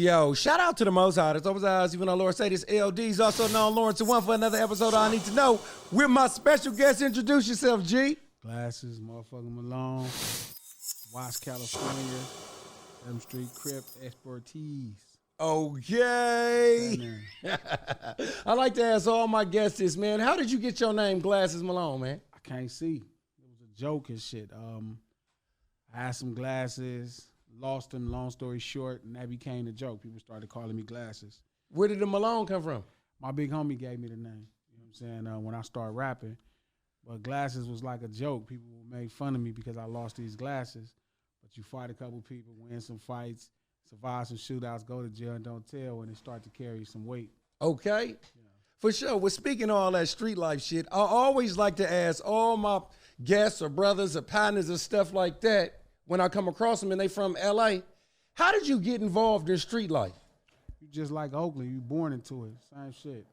Yo, shout out to the Most High. It's over eyes, even though Lord say this. LD's also known Lawrence to one for another episode of I Need to Know. With my special guest, introduce yourself, G. Glasses, motherfucking Malone, Watts, California, M Street Crip expertise. Okay. I like to ask all my guests this, man. How did you get your name, Glasses Malone, man? I can't see. It was a joke and shit. I had some glasses, lost them, long story short, and that became the joke. People started calling me Glasses. Where did the Malone come from? My big homie gave me the name. You know what I'm saying? When I started rapping. But Glasses was like a joke. People would make fun of me because I lost these glasses. But you fight a couple people, win some fights, survive some shootouts, go to jail and don't tell when they start to carry some weight. Okay. You know. For sure. Well, speaking of all that street life shit, I always like to ask all my guests or brothers or partners or stuff like that when I come across them and they from L.A., how did you get involved in street life? You just like Oakland. You born into it. Same shit.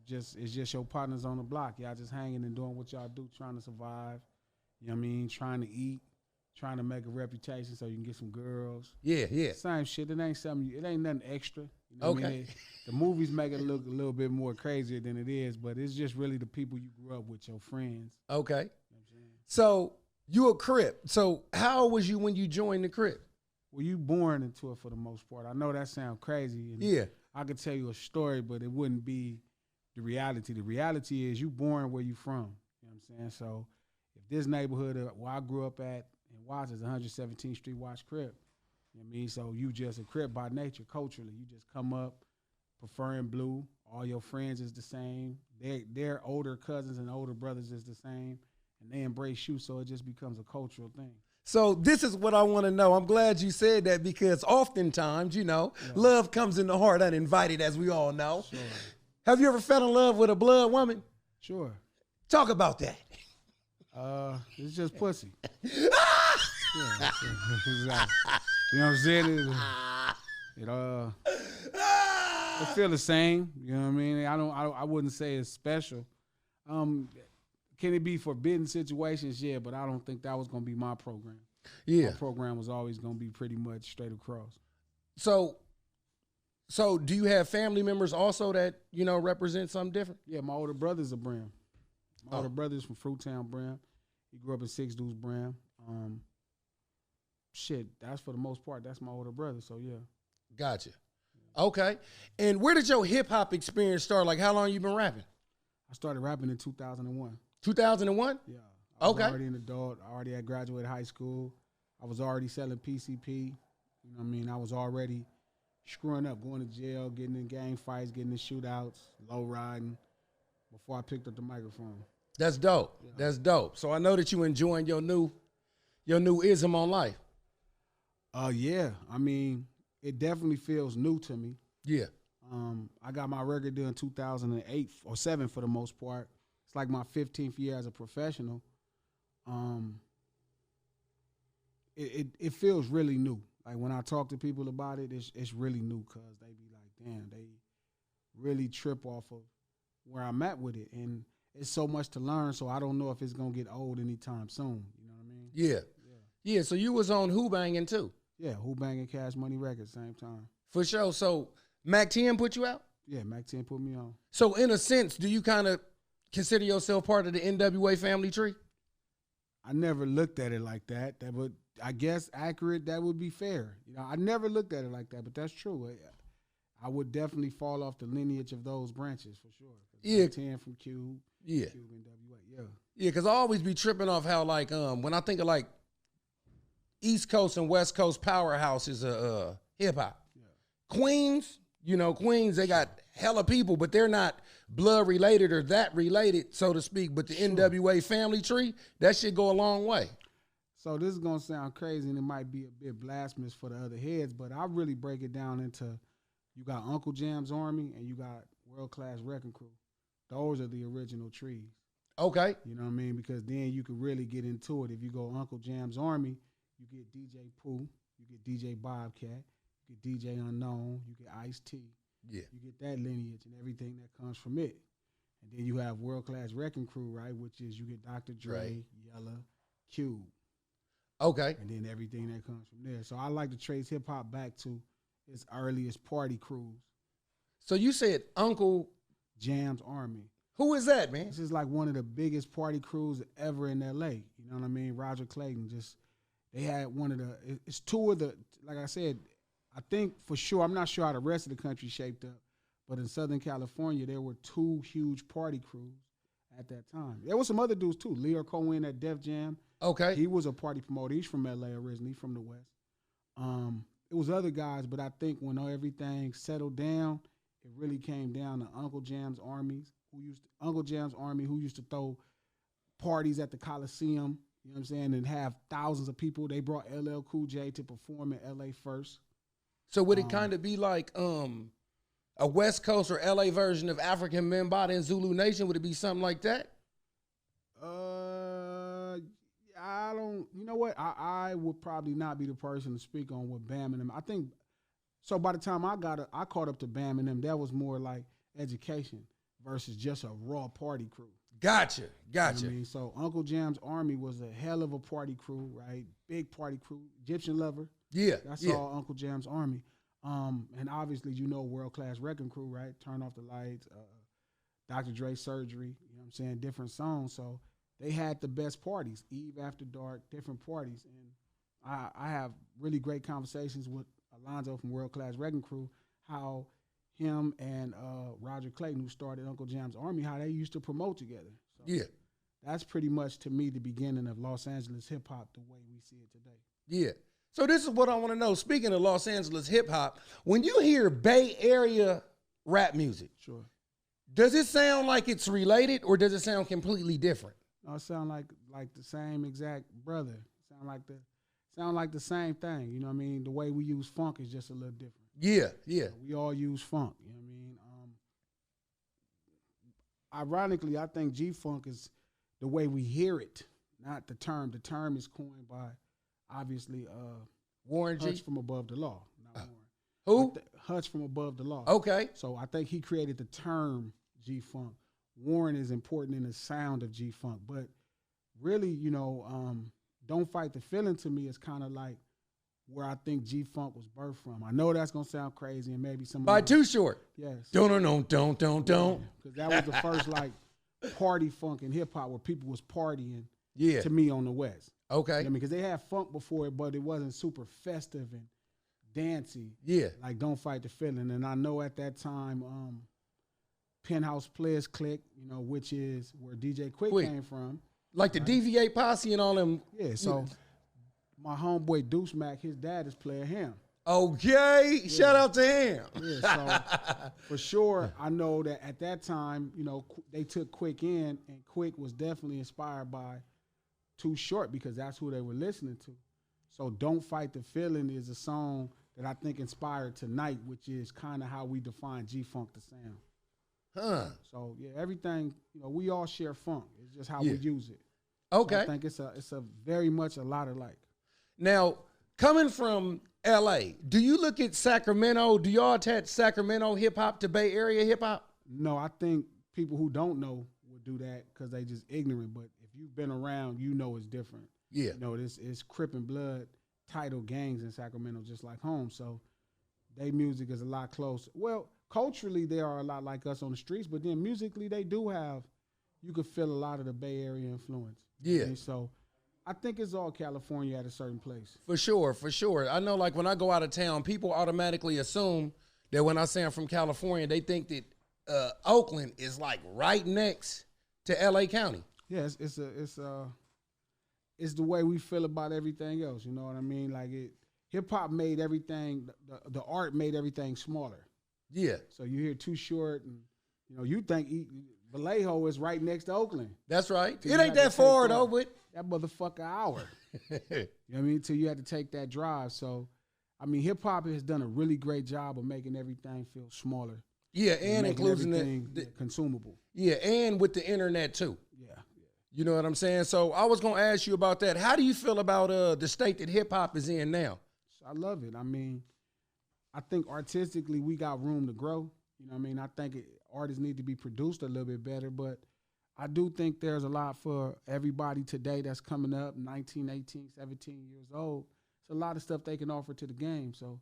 It's just your partners on the block. Y'all just hanging and doing what y'all do, trying to survive. You know what I mean? Trying to eat, trying to make a reputation so you can get some girls. Yeah. Same shit. It ain't nothing extra. You know what I mean? The movies make it look a little bit more crazier than it is, but it's just really the people you grew up with, your friends. Okay. You know what I'm saying? So you a Crip. So how old was you when you joined the Crip? Well, you born into it for the most part. I know that sounds crazy. And yeah. I could tell you a story, but it wouldn't be the reality. The reality is you born where you from. You know what I'm saying? So if this neighborhood where I grew up at in Watts is 117th Street Watts Crip, you know what I mean? So you just a Crip by nature, culturally. You just come up preferring blue. All your friends is the same. Their older cousins and older brothers is the same. And they embrace you, so it just becomes a cultural thing. So this is what I want to know. I'm glad you said that because oftentimes, love comes in the heart uninvited, as we all know. Sure. Have you ever fell in love with a blood woman? Sure. Talk about that. It's just pussy. You know what I'm saying? I feel the same. You know what I mean? I wouldn't say it's special. Can it be forbidden situations? Yeah, but I don't think that was gonna be my program. Yeah. My program was always gonna be pretty much straight across. So do you have family members also that, represent something different? Yeah, my older brother's a Bram. My older brother's from Fruitown, Bram. He grew up in Six Deuce, Bram. That's for the most part, that's my older brother, so yeah. Gotcha. Okay. And where did your hip-hop experience start? Like, how long you been rapping? I started rapping in 2001. 2001? Yeah. I was okay. already an adult. I already had graduated high school. I was already selling PCP. You know what I mean? I was already screwing up, going to jail, getting in gang fights, getting in shootouts, low riding, before I picked up the microphone. That's dope. Yeah. That's dope. So I know that you enjoying your new ism on life. Yeah. I mean, it definitely feels new to me. Yeah. I got my record deal in 2008 or 7 for the most part. It's like my 15th year as a professional. It feels really new. Like when I talk to people about it, it's really new because they be like, damn, they really trip off of where I'm at with it. And it's so much to learn, so I don't know if it's going to get old anytime soon. You know what I mean? Yeah, so you was on Who Banging too? Yeah, Who Banging, Cash Money Records, same time. For sure. So Mac 10 put you out? Yeah, Mac 10 put me on. So in a sense, do you kind of consider yourself part of the NWA family tree? I never looked at it like that. That would, I guess, accurate. That would be fair. I never looked at it like that, but that's true. I would definitely fall off the lineage of those branches for sure. Yeah, 10 from Cube. Yeah, Cube NWA. Yeah. Yeah, because I always be tripping off how like when I think of like East Coast and West Coast powerhouses of hip hop. Yeah. Queens, Queens, they got hella people, but they're not blood related or that related, so to speak. But the NWA family tree, that should go a long way. So this is going to sound crazy and it might be a bit blasphemous for the other heads, but I really break it down into you got Uncle Jam's Army and you got World Class Wrecking Crew. Those are the original trees. Okay. You know what I mean? Because then you can really get into it. If you go Uncle Jam's Army, you get DJ Pooh, you get DJ Bobcat, you get DJ Unknown, you get Ice-T. Yeah. You get that lineage and everything that comes from it. And then you have World Class Wrecking Crew, right, which is you get Dr. Dre, right. Yella, Cube. Okay. And then everything that comes from there. So I like to trace hip-hop back to his earliest party crews. So you said Uncle Jam's Army. Who is that, man? This is like one of the biggest party crews ever in L.A. You know what I mean? Roger Clayton they had one of it's two of the, like I said, I think for sure, I'm not sure how the rest of the country shaped up, but in Southern California, there were two huge party crews at that time. There were some other dudes too. Leo Cohen at Def Jam. Okay. He was a party promoter. He's from L.A. originally, from the West. It was other guys, but I think when everything settled down, it really came down to Uncle Jam's Army, who used to throw parties at the Coliseum, you know what I'm saying, and have thousands of people. They brought LL Cool J to perform in L.A. first. So would it kind of be like a West Coast or LA version of African Mbata and Zulu Nation? Would it be something like that? I don't. You know what? I would probably not be the person to speak on what Bam and them. I think so. By the time I caught up to Bam and them, that was more like education versus just a raw party crew. Gotcha. You know what I mean? So Uncle Jam's Army was a hell of a party crew, right? Big party crew. Egyptian Lover. Yeah. That's all Uncle Jam's Army. And obviously, World Class Wrecking Crew, right? Turn Off the Lights, Dr. Dre Surgery, you know what I'm saying? Different songs. So they had the best parties, Eve After Dark, different parties. And I have really great conversations with Alonzo from World Class Wrecking Crew, how him and Roger Clayton, who started Uncle Jam's Army, how they used to promote together. So yeah. That's pretty much, to me, the beginning of Los Angeles hip-hop the way we see it today. Yeah. So this is what I want to know. Speaking of Los Angeles hip-hop, when you hear Bay Area rap music, sure, does it sound like it's related or does it sound completely different? No, it sound like the same exact brother. Sound like the same thing. You know what I mean? The way we use funk is just a little different. Yeah, yeah. We all use funk. You know what I mean? Ironically, I think G-funk is the way we hear it, not the term. The term is coined by, obviously, Warren G. Hutch from Above the Law. Not Warren. Who? Hutch from Above the Law. Okay. So I think he created the term G-funk. Warren is important in the sound of G-funk, but really, Don't Fight the Feeling to me is kind of like where I think G-funk was birthed from. I know that's gonna sound crazy, and maybe some by Too Short. Yes. Don't. Because that was the first like party funk in hip hop where people was partying. Yeah. To me on the West. Okay. You know, because they had funk before it, but it wasn't super festive and dancey. Yeah. Like Don't Fight the Feeling, and I know at that time, Penthouse Players Clique, which is where DJ Quick came from. Like the DVA Posse and all them. Yeah, so my homeboy Deuce Mac, his dad is Player Ham. Okay, yeah. Shout out to him. Yeah, so for sure, I know that at that time, they took Quick in, and Quick was definitely inspired by Too Short because that's who they were listening to. So Don't Fight the Feeling is a song that I think inspired Tonight, which is kind of how we define G-Funk the sound. Huh. So yeah, everything, we all share funk. It's just how we use it. Okay. So I think it's a very much a lot alike. Now, coming from LA, do you look at Sacramento? Do y'all attach Sacramento hip hop to Bay Area hip hop? No, I think people who don't know would do that because they just ignorant. But if you've been around, it's different. Yeah. It's Crip and Blood title gangs in Sacramento, just like home. So their music is a lot closer. Well, culturally, they are a lot like us on the streets, but then musically, they do have, you could feel a lot of the Bay Area influence. Yeah. And so I think it's all California at a certain place. For sure. I know, like, when I go out of town, people automatically assume that when I say I'm from California, they think that Oakland is, like, right next to L.A. County. Yeah, it's the way we feel about everything else, you know what I mean? Like, hip-hop made everything, the art made everything smaller. Yeah. So you hear Too Short, and you think Vallejo is right next to Oakland. That's right. It ain't that far though, but that motherfucker hour. You know what I mean? Till you had to take that drive. So, I mean, hip hop has done a really great job of making everything feel smaller. Yeah, and including the consumable. Yeah, and with the internet too. Yeah. You know what I'm saying? So I was gonna ask you about that. How do you feel about the state that hip hop is in now? I love it. I mean, I think artistically we got room to grow. You know what I mean? I think artists need to be produced a little bit better, but I do think there's a lot for everybody today that's coming up, 19, 18, 17 years old. It's a lot of stuff they can offer to the game. So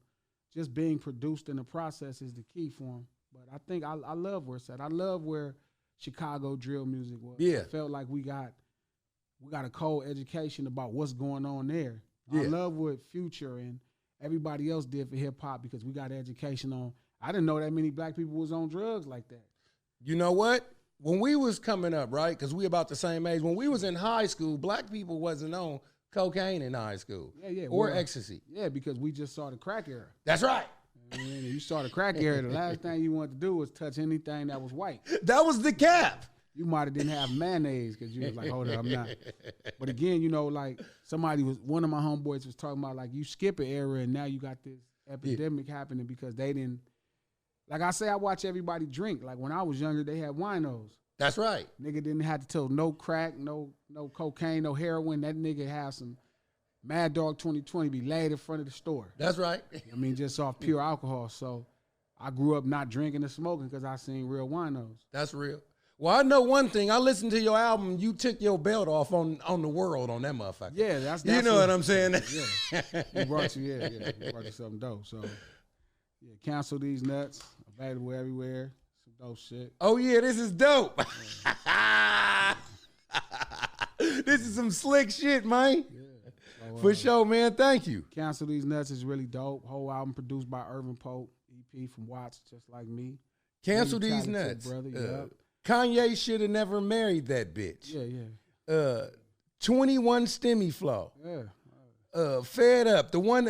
just being produced in the process is the key for them. But I think I love where it's at. I love where Chicago drill music was. Yeah. I felt like we got a cold education about what's going on there. Yeah. I love what Future and everybody else did for hip hop because we got education on. I didn't know that many black people was on drugs like that. You know what? When we was coming up, right, because we about the same age, when we was in high school, black people wasn't on cocaine in high school. Yeah. Or ecstasy. Yeah, because we just saw the crack era. That's right. And you saw the crack era, the last thing you wanted to do was touch anything that was white. That was the cap. You might have didn't have mayonnaise because you was like, hold up, I'm not. But again, like one of my homeboys was talking about like you skip an era and now you got this epidemic happening because they didn't. Like I say, I watch everybody drink. Like when I was younger, they had winos. That's right. Nigga didn't have to tell no crack, no cocaine, no heroin. That nigga have some Mad Dog 2020 be laid in front of the store. That's right. I mean, just off pure alcohol. So I grew up not drinking and smoking because I seen real winos. That's real. Well, I know one thing. I listened to your album. You took your belt off on the world on that motherfucker. Yeah, that's you know what I'm saying? Yeah, you brought you something dope. So yeah, cancel these nuts. Available everywhere. Some dope shit. Oh yeah, this is dope. This is some slick shit, man. Yeah. So, for sure, man. Thank you. Cancel These Nuts is really dope. Whole album produced by Irvin Pope, EP from Watts, just like me. Cancel really These Nuts. Brother. Yep. Kanye should have never married that bitch. Yeah. 21 Stimmy Flow. Yeah. Fed Up. The one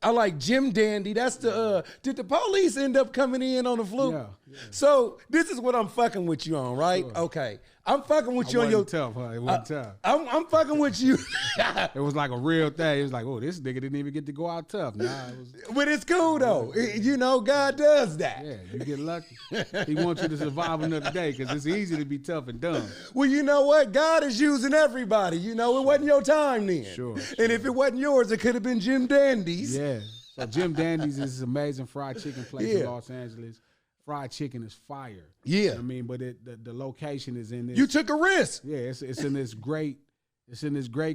I like Jim Dandy. That's the did the police end up coming in on the fluke? Yeah. So this is what I'm fucking with you on, right? Sure. Okay. I'm fucking with It you on your tough, huh? It wasn't tough. I'm fucking with you. It was like a real thing. It was like, oh, this nigga didn't even get to go out tough. Nah, it was. But it's cool though. God does that. Yeah, you get lucky. He wants you to survive another day because it's easy to be tough and dumb. Well, you know what? God is using everybody. It wasn't your time then. Sure. And if it wasn't yours, it could have been Jim Dandy's. Yeah. So Jim Dandy's is this amazing fried chicken place in Los Angeles. Fried chicken is fire. Yeah. You know what I mean, but the location is in this. You took a risk. Yeah, it's in this great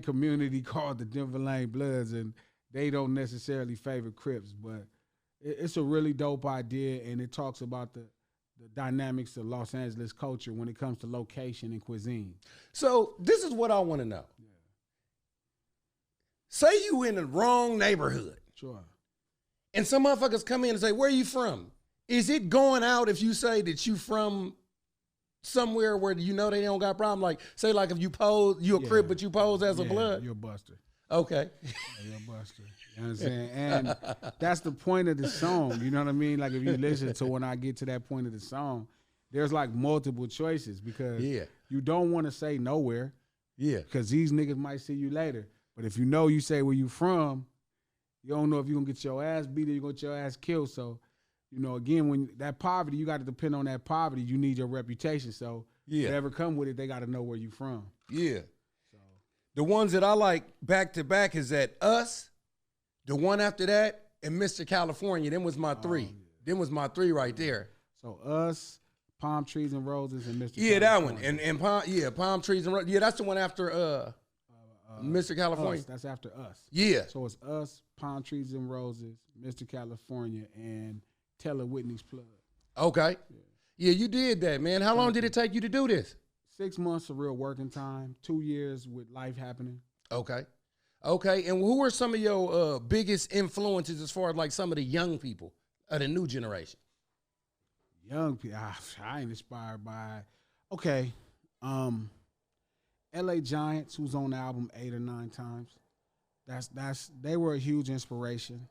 community called the Denver Lane Bloods, and they don't necessarily favor Crips, but it's a really dope idea, and it talks about the dynamics of Los Angeles culture when it comes to location and cuisine. So this is what I want to know. Yeah. Say you in the wrong neighborhood. Sure. And some motherfuckers come in and say, where are you from? Is it going out if you say that you from somewhere where they don't got problem? Like, say like if you pose, you a Crip, but you pose as a Blood? You're a Buster. Okay. You're a Buster. You know what I'm saying? And that's the point of the song. You know what I mean? Like if you listen to when I get to that point of the song, there's like multiple choices because you don't want to say nowhere. Yeah. Because these niggas might see you later. But if you say where you from, you don't know if you're going to get your ass beat or you're going to get your ass killed. So, again, when that poverty, you got to depend on that poverty. You need your reputation. So whatever come with it, they got to know where you from. Yeah. So the ones that I like back to back is that Us, the one after that, and Mr. California. Them was my three. Yeah. Them was my three right there. So Us, Palm Trees and Roses, and Mr. Yeah, California. that one. And Palm Trees and Roses. Yeah, that's the one after Mr. California. Us, that's after Us. Yeah. So it's Us, Palm Trees and Roses, Mr. California, and Taylor Whitney's Plug. Okay. Yeah, you did that, man. How long did it take you to do this? 6 months of real working time, 2 years with life happening. Okay. And who are some of your biggest influences as far as like some of the young people of the new generation? Young people, I ain't inspired by. Okay. LA Giants, who's on the album 8 or 9 times. They were a huge inspiration.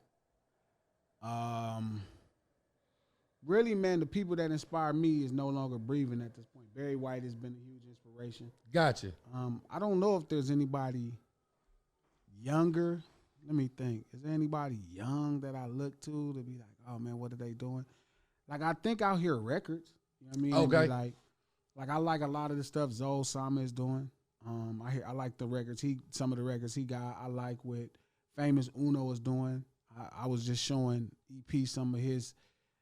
Really, man, the people that inspire me is no longer breathing at this point. Barry White has been a huge inspiration. Gotcha. I don't know if there's anybody younger. Let me think. Is there anybody young that I look to be like, oh man, what are they doing? Like I think I'll hear records. You know what I mean? Okay. Like I like a lot of the stuff Zoe Sama is doing. I like the records some of the records he got. I like what Famous Uno is doing. I was just showing EP some of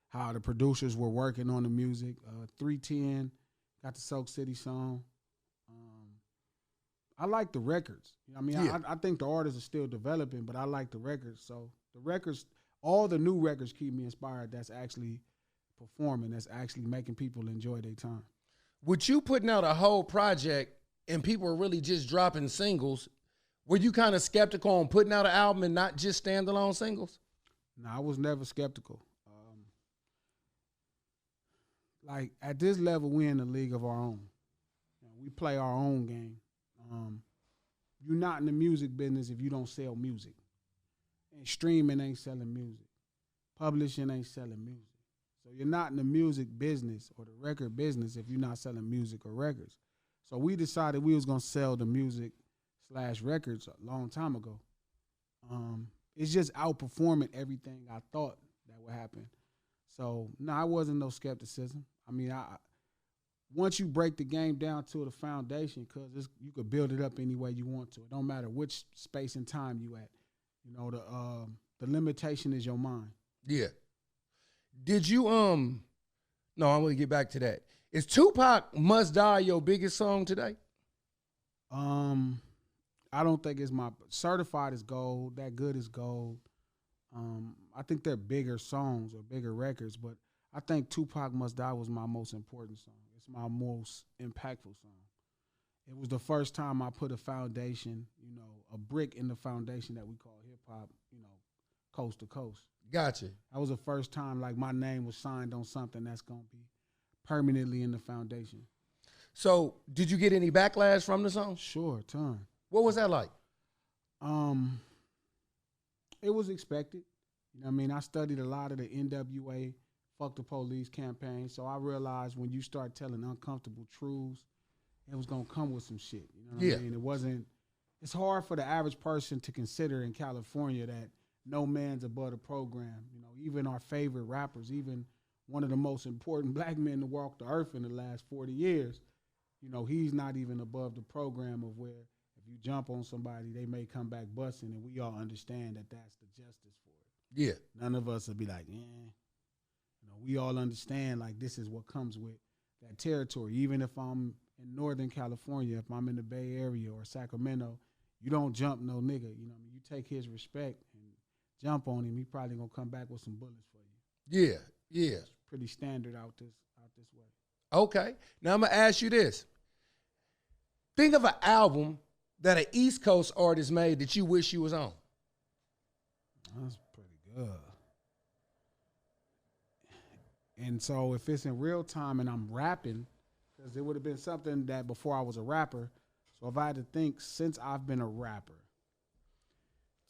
how the producers were working on the music. 310 got the Soak City song. I like the records. You know what I mean? I think the artists are still developing, but I like the records. So the records all the new records keep me inspired. That's actually performing. That's actually making people enjoy their time. With you putting out a whole project and people are really just dropping singles, were you kind of skeptical on putting out an album and not just standalone singles? No, I was never skeptical. Like at this level, we're in a league of our own. You know, we play our own game. You're not in the music business if you don't sell music. And streaming ain't selling music. Publishing ain't selling music. So you're not in the music business or the record business if you're not selling music or records. So we decided we was gonna sell the music / records a long time ago. It's just outperforming everything I thought that would happen. So no, I wasn't no skepticism. I mean, once you break the game down to the foundation, because you could build it up any way you want to. It don't matter which space and time you at. You know, the limitation is your mind. Yeah. Did you no, I'm gonna get back to that. Is Tupac Must Die your biggest song today? I don't think it's my Certified is gold. That Good is gold. I think they're bigger songs or bigger records, but I think Tupac Must Die was my most important song. It's my most impactful song. It was the first time I put a foundation, you know, a brick in the foundation that we call hip hop, you know, coast to coast. Gotcha. That was the first time like my name was signed on something that's gonna be permanently in the foundation. So did you get any backlash from the song? Sure, ton. What was that like? It was expected. You know what I mean? I studied a lot of the NWA Fuck the Police campaign, so I realized when you start telling uncomfortable truths, it was gonna come with some shit. You know what I mean? It's hard for the average person to consider in California that no man's above the program. You know, even our favorite rappers, even one of the most important black men to walk the earth in the last 40 years, you know, he's not even above the program of where if you jump on somebody, they may come back busting, and we all understand that that's the justice for it. Yeah. None of us will be like, You know, we all understand, like, this is what comes with that territory. Even if I'm in Northern California, if I'm in the Bay Area or Sacramento, you don't jump no nigga. You know what I mean? You take his respect and jump on him, he probably going to come back with some bullets for you. Yeah, yeah. It's pretty standard out this way. Okay. Now I'm going to ask you this. Think of an album that an East Coast artist made that you wish you was on. That's pretty good. And so if it's in real time and I'm rapping, because it would have been something that before I was a rapper. So if I had to think since I've been a rapper,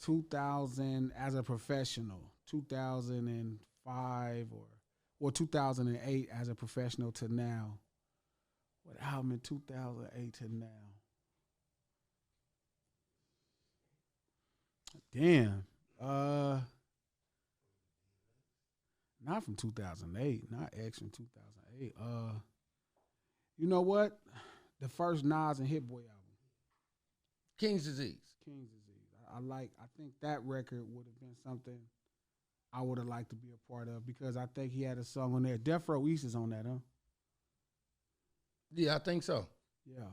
2000 as a professional, 2005 or 2008 as a professional to now, what album in 2008 to now? Damn. Not from 2008. Not X from 2008. You know what? The first Nas and Hit Boy album. King's Disease. King's Disease. I think that record would have been something I would have liked to be a part of because I think he had a song on there. Death Row East is on that, huh? Yeah, I think so. Yeah.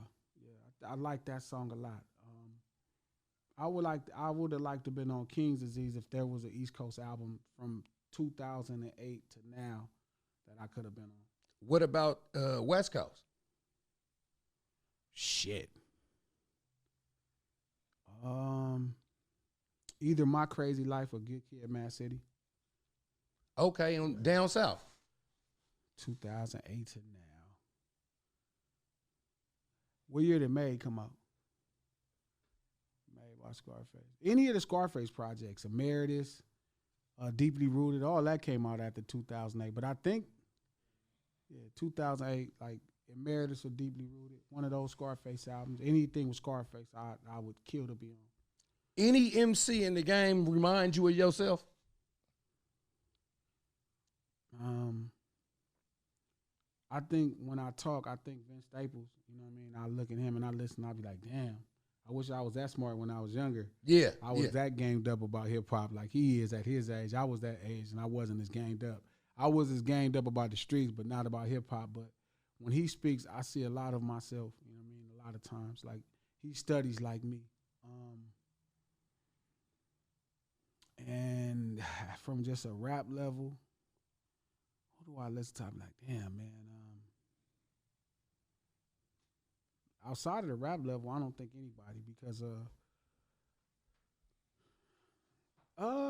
I like that song a lot. I would have liked to have been on King's Disease if there was an East Coast album from 2008 to now that I could have been on. What about West Coast? Shit. Either My Crazy Life or Good Kid, Mad City. Okay, and down south. 2008 to now. What year did May come out? Made by Scarface. Any of the Scarface projects, Emeritus, Deeply Rooted, all that came out after 2008. But I think, 2008, like Emeritus or Deeply Rooted, one of those Scarface albums, anything with Scarface, I would kill to be on. Any MC in the game remind you of yourself? I think when I talk, I think Vince Staples. You know what I mean? I look at him and I listen. I'll be like, damn, I wish I was that smart when I was younger. Yeah. I was that gamed up about hip-hop like he is at his age. I was that age, and I wasn't as gamed up. I was as gamed up about the streets, but not about hip-hop. But when he speaks, I see a lot of myself, you know what I mean, a lot of times. Like, he studies like me. And from just a rap level, who do I listen to? I'm like, damn, man. Outside of the rap level, I don't think anybody because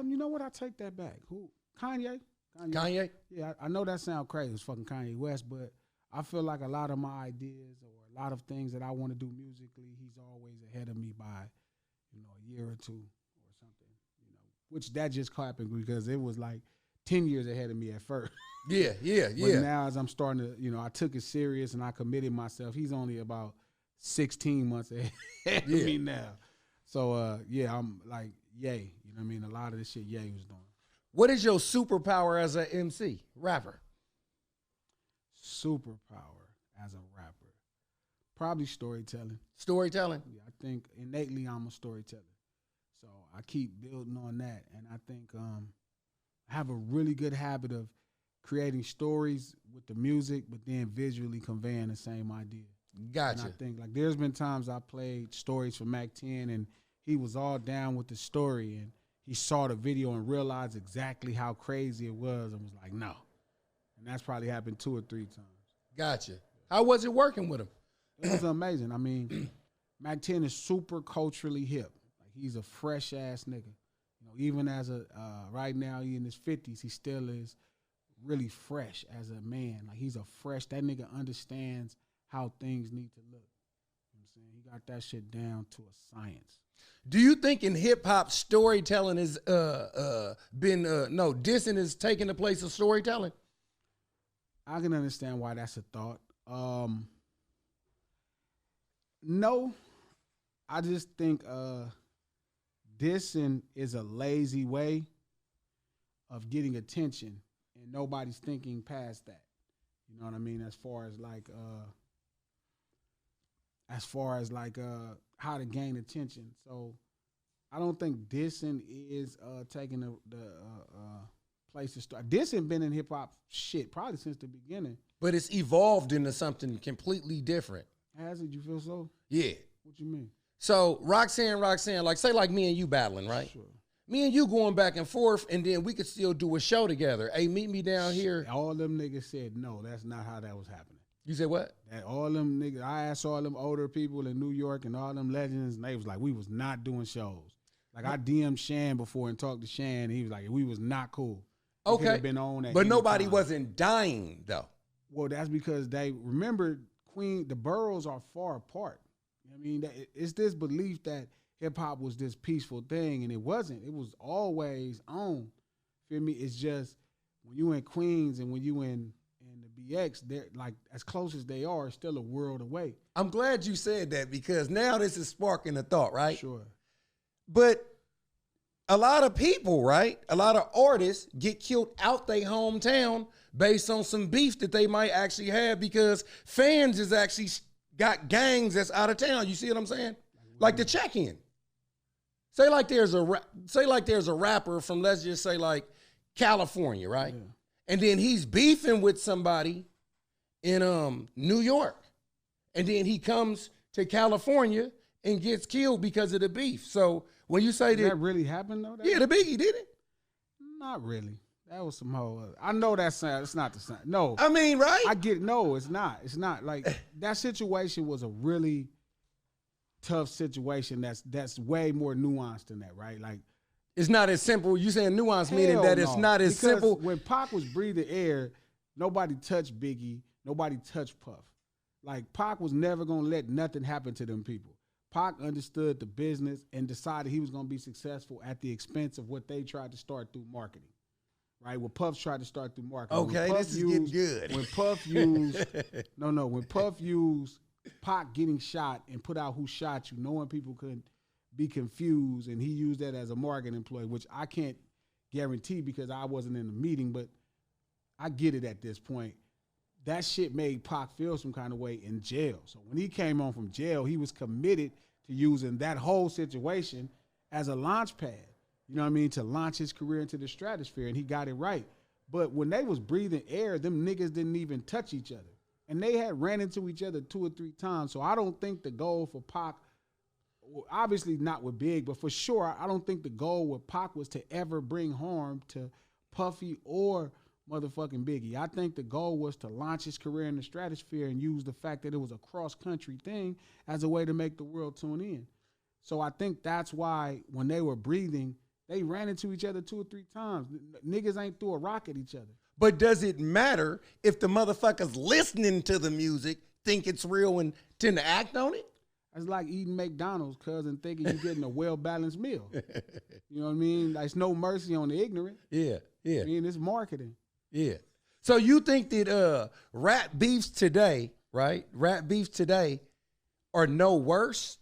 you know what? I take that back. Who? Kanye? Kanye? Yeah, I know that sounds crazy. It's fucking Kanye West, but I feel like a lot of my ideas or a lot of things that I want to do musically, he's always ahead of me by, a year or two or something. Which that just happened because it was like 10 years ahead of me at first. Yeah. But now as I'm starting to, I took it serious and I committed myself. He's only about 16 months ahead of me now. So, I'm like, yay. You know what I mean? A lot of this shit Ye was doing. What is your superpower as an MC, rapper? Superpower as a rapper. Probably storytelling. Storytelling? Yeah, I think innately I'm a storyteller. So I keep building on that. And I think I have a really good habit of creating stories with the music, but then visually conveying the same idea. Gotcha. And I think like there's been times I played stories for Mac 10 and he was all down with the story and he saw the video and realized exactly how crazy it was and was like, no. And that's probably happened 2 or 3 times. Gotcha. How was it working with him? It was amazing. I mean, Mac 10 is super culturally hip. Like he's a fresh ass nigga. Even as right now he in his 50s, he still is really fresh as a man. Like he's that nigga understands how things need to look. You know what I'm saying? He got that shit down to a science. Do you think in hip hop storytelling has dissing is taking the place of storytelling? I can understand why that's a thought. No, I just think dissing is a lazy way of getting attention, and nobody's thinking past that. You know what I mean? As far as how to gain attention. So I don't think dissing is taking the place to start. Dissing been in hip hop shit probably since the beginning. But it's evolved into something completely different. Has it? You feel so? Yeah. What you mean? So Roxanne, like say like me and you battling, right? Sure. Me and you going back and forth, and then we could still do a show together. Hey, meet me down here. All them niggas said no. That's not how that was happening. You said what? That all them niggas, I asked all them older people in New York and all them legends, and they was like, we was not doing shows. Like I DM'd Shan before and talked to Shan, and he was like, we was not cool. Okay. Been on but nobody wasn't dying though. Well, that's because they remember the boroughs are far apart. I mean, it's this belief that hip hop was this peaceful thing, and it wasn't. It was always on. Feel me? It's just when you in Queens and when you in the BX, they're like as close as they are, still a world away. I'm glad you said that because now this is sparking a thought, right? Sure. But a lot of people, right? A lot of artists get killed out their hometown based on some beef that they might actually have because fans is actually got gangs that's out of town. You see what I'm saying? Like the check-in. Say like there's a rapper from, let's just say like California, right? Yeah. And then he's beefing with somebody in New York. And then he comes to California and gets killed because of the beef. So when you say that really happened though? Yeah, the Biggie did it. Not really. That was some whole I know that sound. It's not the same. No. I mean, right? I get it. No, it's not. It's not. Like that situation was a really tough situation that's way more nuanced than that, right? Like it's not as simple. You saying nuance meaning that it's not as simple. When Pac was breathing air, nobody touched Biggie, nobody touched Puff. Like Pac was never gonna let nothing happen to them people. Pac understood the business and decided he was gonna be successful at the expense of what they tried to start through marketing. Right? What Puff tried to start through marketing. Okay, this is getting good. When Puff used when Puff used Pac getting shot and put out who shot you, knowing people could be confused, and he used that as a marketing employee, which I can't guarantee because I wasn't in the meeting, but I get it at this point. That shit made Pac feel some kind of way in jail. So when he came home from jail, he was committed to using that whole situation as a launch pad. You know what I mean? To launch his career into the stratosphere, and he got it right. But when they was breathing air, them niggas didn't even touch each other. And they had ran into each other 2 or 3 times. So I don't think the goal for Pac obviously not with Big, but for sure, I don't think the goal with Pac was to ever bring harm to Puffy or motherfucking Biggie. I think the goal was to launch his career in the stratosphere and use the fact that it was a cross-country thing as a way to make the world tune in. So I think that's why when they were breathing, they ran into each other 2 or 3 times. Niggas ain't threw a rock at each other. But does it matter if the motherfuckers listening to the music think it's real and tend to act on it? That's like eating McDonald's, cuz, and thinking you're getting a well-balanced meal. You know what I mean? There's no mercy on the ignorant. Yeah. I mean, it's marketing. Yeah. So you think that rap beefs today, right? Rap beefs today are no worse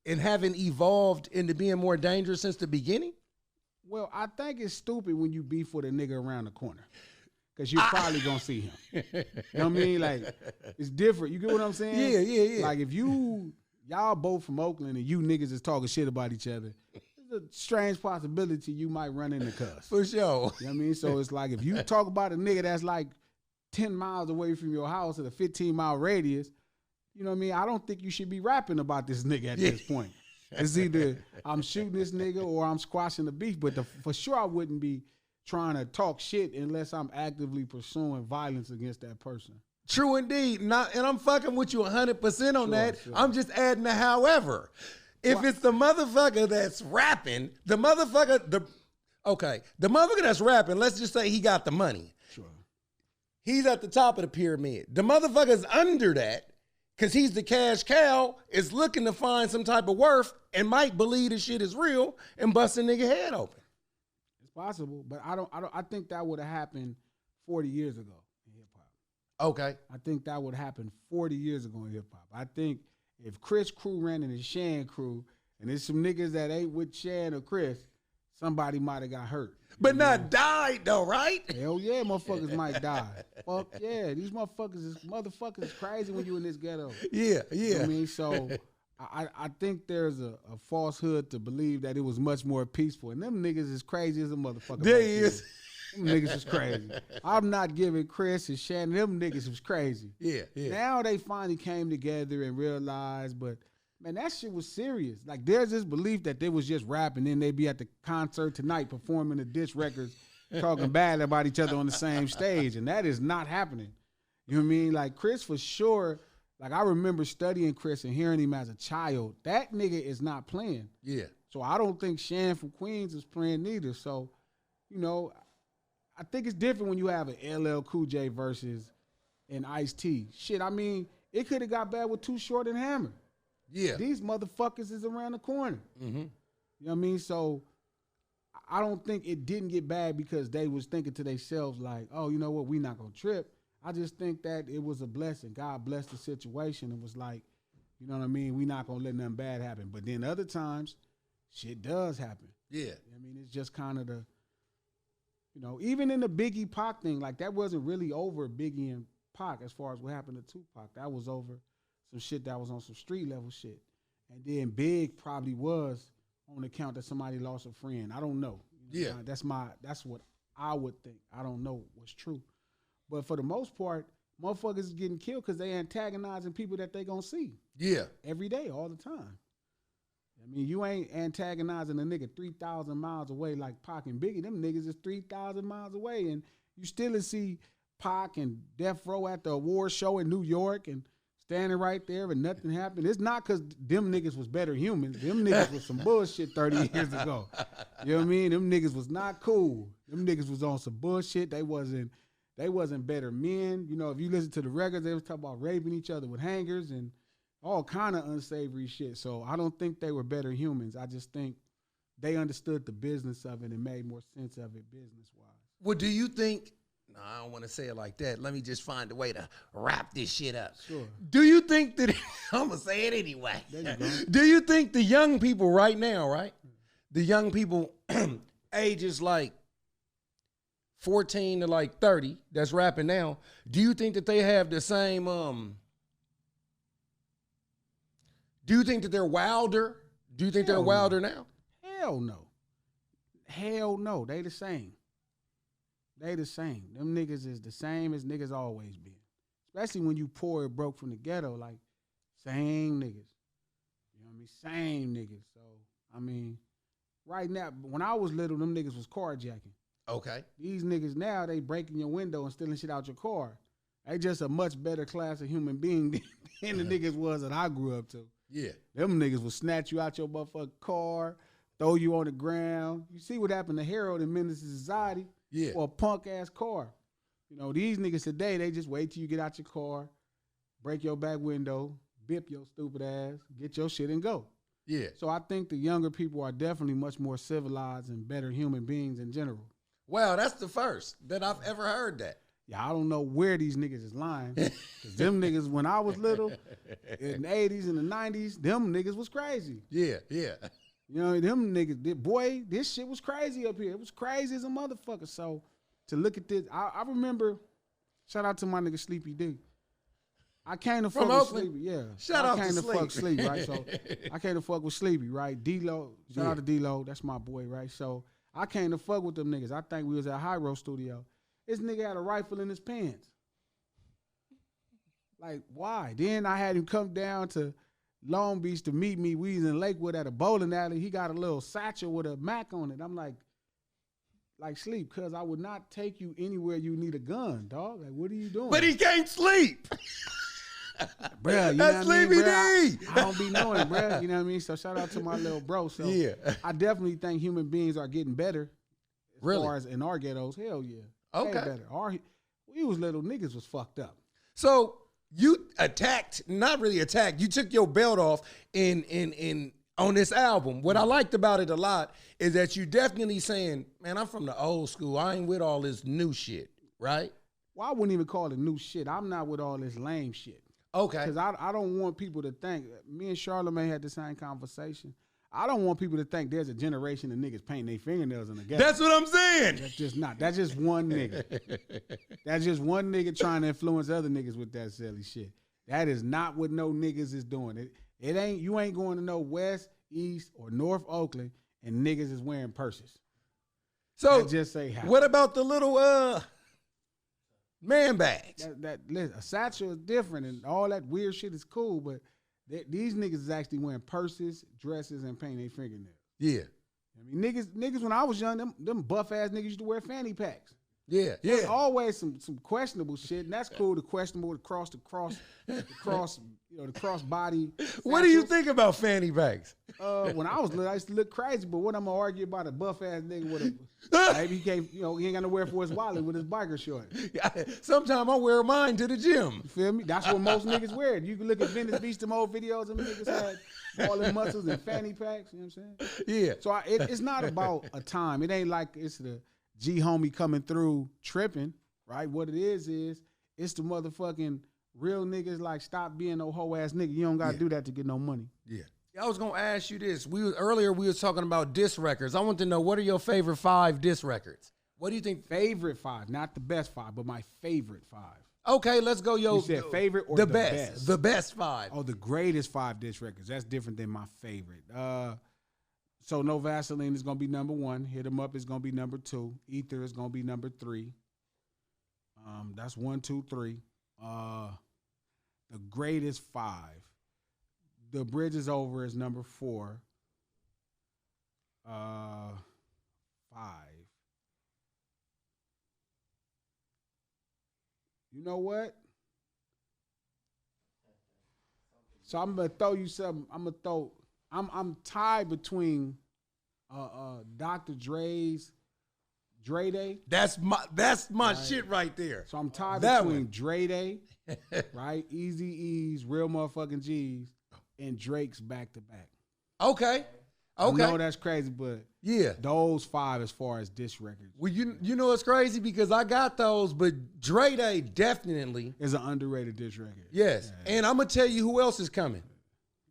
and haven't evolved into being more dangerous since the beginning? Well, I think it's stupid when you beef with a nigga around the corner. Because you're probably going to see him. You know what I mean? Like, it's different. You get what I'm saying? Yeah. Like, if y'all both from Oakland and you niggas is talking shit about each other, there's a strange possibility you might run into cuss. For sure. You know what I mean? So it's like, if you talk about a nigga that's like 10 miles away from your house at a 15-mile radius, you know what I mean? I don't think you should be rapping about this nigga at this point. It's either I'm shooting this nigga or I'm squashing the beef. But for sure I wouldn't be trying to talk shit unless I'm actively pursuing violence against that person. True indeed. And I'm fucking with you 100% on that. Sure. I'm just adding a however. If it's the motherfucker that's rapping, the motherfucker that's rapping, let's just say he got the money. Sure. He's at the top of the pyramid. The motherfucker's under that, because he's the cash cow, is looking to find some type of worth and might believe the shit is real and bust a nigga head open. It's possible, but I think that would have happened 40 years ago in hip hop. Okay. I think that would happen 40 years ago in hip hop. I think if Chris crew ran into Shan crew and there's some niggas that ain't with Shan or Chris, somebody might have got hurt. But not died though, right? Hell yeah, motherfuckers might die. Fuck yeah, these motherfuckers is crazy when you in this ghetto. Yeah. You know what I mean? So I think there's a falsehood to believe that it was much more peaceful. And them niggas is crazy as a motherfucker. There he is. Them niggas is crazy. I'm not giving Chris and Shannon, them niggas was crazy. Yeah. Now they finally came together and realized, but man, that shit was serious. Like, there's this belief that they was just rapping, then they'd be at the concert tonight performing the diss records, talking bad about each other on the same stage, and that is not happening. You know what I mean? Like, Chris for sure, like, I remember studying Chris and hearing him as a child. That nigga is not playing. Yeah. So I don't think Shan from Queens is playing either. So, you know, I think it's different when you have an LL Cool J versus an Ice-T. Shit, I mean, it could have got bad with Too Short and Hammer. Yeah. These motherfuckers is around the corner. Mm-hmm. You know what I mean? So I don't think it didn't get bad because they was thinking to themselves like, oh, you know what, we not going to trip. I just think that it was a blessing. God blessed the situation and was like, you know what I mean? We not going to let nothing bad happen. But then other times, shit does happen. Yeah. I mean, it's just kind of the, you know, even in the Biggie Pac thing, like that wasn't really over Biggie and Pac as far as what happened to Tupac. That was over some shit that was on some street level shit. And then Big probably was on account that somebody lost a friend. I don't know. Yeah. That's what I would think. I don't know what's true. But for the most part, motherfuckers is getting killed because they antagonizing people that they gonna see. Yeah. Every day, all the time. I mean, you ain't antagonizing a nigga 3,000 miles away like Pac and Biggie. Them niggas is 3,000 miles away. And you still see Pac and Death Row at the award show in New York and standing right there and nothing happened. It's not because them niggas was better humans. Them niggas was some bullshit 30 years ago. You know what I mean? Them niggas was not cool. Them niggas was on some bullshit. They wasn't better men. You know, if you listen to the records, they was talking about raping each other with hangers and all kind of unsavory shit. So I don't think they were better humans. I just think they understood the business of it and made more sense of it business-wise. Well, do you think, no, I don't want to say it like that. Let me just find a way to wrap this shit up. Sure. Do you think that, I'm going to say it anyway. There you go. Do you think the young people right now, right? The young people ages like 14 to like 30 that's rapping now, do you think that they have the same, do you think that they're wilder? Do you think they're wilder now? Hell no. Hell no. They the same. They the same. Them niggas is the same as niggas always been. Especially when you poor and broke from the ghetto, like, same niggas. You know what I mean? same niggas. So, I mean, right now, when I was little, them niggas was carjacking. Okay. These niggas now, they breaking your window and stealing shit out your car. They just a much better class of human being than the niggas was that I grew up to. Yeah. Them niggas will snatch you out your motherfucking car, throw you on the ground. You see what happened to Harold in Menace to Society? Yeah. For a punk-ass car. You know, these niggas today, they just wait till you get out your car, break your back window, bip your stupid ass, get your shit and go. Yeah. So I think the younger people are definitely much more civilized and better human beings in general. Wow, that's the first that I've ever heard that. Yeah, I don't know where these niggas is lying. Because them niggas, when I was little, in the 80s and the 90s, them niggas was crazy. Yeah, yeah. You know, them niggas, boy, this shit was crazy up here. It was crazy as a motherfucker. So to look at this, I remember, shout out to my nigga Sleepy D. I came to fuck with Sleepy, yeah. Shout out to I came to Sleepy. fuck Sleepy, right? So I came to fuck with Sleepy, right? D-Lo, shout out to D-Lo, that's my boy, right? So I came to fuck with them niggas. I think we was at High Road Studio. This nigga had a rifle in his pants. Like, why? Then I had him come down to Long Beach to meet me. We was in Lakewood at a bowling alley. He got a little satchel with a Mac on it. I'm like sleep, cuz I would not take you anywhere you need a gun, dog. Like, what are you doing? But he can't sleep. Bruh, you That's know what I mean, Sleepy bruh? D. I don't be knowing, bruh. You know what I mean? So shout out to my little bro. So Yeah. I definitely think human beings are getting better as Really? far as in our ghettos. Hell yeah. Okay. Way better. We was little niggas was fucked up. So you attacked, not really attacked, you took your belt off in on this album. What I liked about it a lot is that you definitely saying, man, I'm from the old school. I ain't with all this new shit, right? Well, I wouldn't even call it new shit. I'm not with all this lame shit. Okay. Because I don't want people to think, me and Charlamagne had the same conversation. I don't want people to think there's a generation of niggas painting their fingernails in the ghetto. That's what I'm saying. That's just not. That's just one nigga. That's just one nigga trying to influence other niggas with that silly shit. That is not what no niggas is doing. It ain't. You ain't going to no West, East, or North Oakland and niggas is wearing purses. So that just say how. What about the little man bags? Listen, a satchel is different and all that weird shit is cool, but these niggas is actually wearing purses, dresses, and painting their fingernails. Yeah. I mean, niggas when I was young, them buff ass niggas used to wear fanny packs. Yeah, There's yeah. always some questionable shit, and that's cool. The questionable, the cross, the cross body. What do you satchels. think about fanny bags? When I was little, I used to look crazy. But what I'm gonna argue about a buff ass nigga with a maybe he can't, he ain't got nowhere for his wallet with his biker short. Sometimes I wear mine to the gym. You feel me? That's what most niggas wear. You can look at Venice Beach, them old videos, them niggas had all their muscles and fanny packs. You know what I'm saying? Yeah. So it's not about a time. It ain't like it's the G homie coming through tripping, right? What it is it's the motherfucking real niggas like stop being no hoe ass nigga. You don't gotta do that to get no money. Yeah. I was gonna ask you this. Earlier we was talking about diss records. I want to know, what are your favorite 5 diss records? What do you think? Favorite 5, not the best 5, but my favorite 5. Okay, let's go. You said favorite or the the best? best? The best 5. Oh, the greatest 5 diss records. That's different than my favorite. So No Vaseline is gonna be number 1. Hit 'Em Up is gonna be number 2. Ether is gonna be number 3. That's 1, 2, 3. The greatest 5. The Bridge is Over is number 4. 5. You know what? So I'm gonna throw you something. I'm tied between Dr. Dre's Dre Day. That's my shit right there. So I'm tied That between one. Dre Day, right? Easy E's, Real Motherfucking G's, and Drake's back to back. Okay. I know that's crazy, but Yeah. those 5 as far as diss records Well, you know it's crazy because I got those, but Dre Day definitely. is an underrated diss record. Yes. And I'm gonna tell you who else is coming.